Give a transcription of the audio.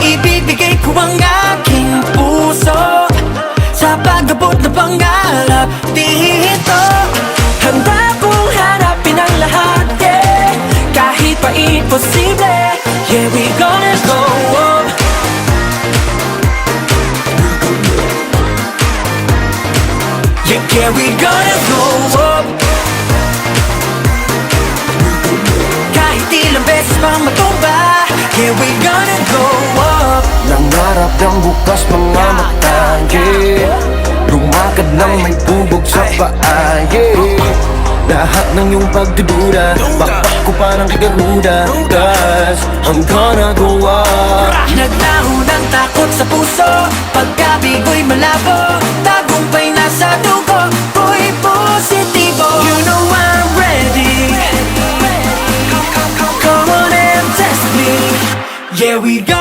Ibibigay ko ang aking puso sa pag-abot ng pangarap dito. Handa kong harapin ang lahat, yeah. Kahit pa imposible, yeah, we gonna go up. Yeah, yeah, we gonna go up. Kahit ilang beses pang matumba, yeah, we gonna go up. Nangarap ng bukas mga mata, yeah. Lumakad ng may bubog sa paa, yeah. Lahat ng iyong pagdududa, bakbak ko parang kagaruda, 'cause I'm gonna go up. Naglaho ng takot sa puso, pagkabigo'y malabo, tagumpay nasa dugo, ko'y positibo. You know I'm ready, come on and test me. Yeah, we got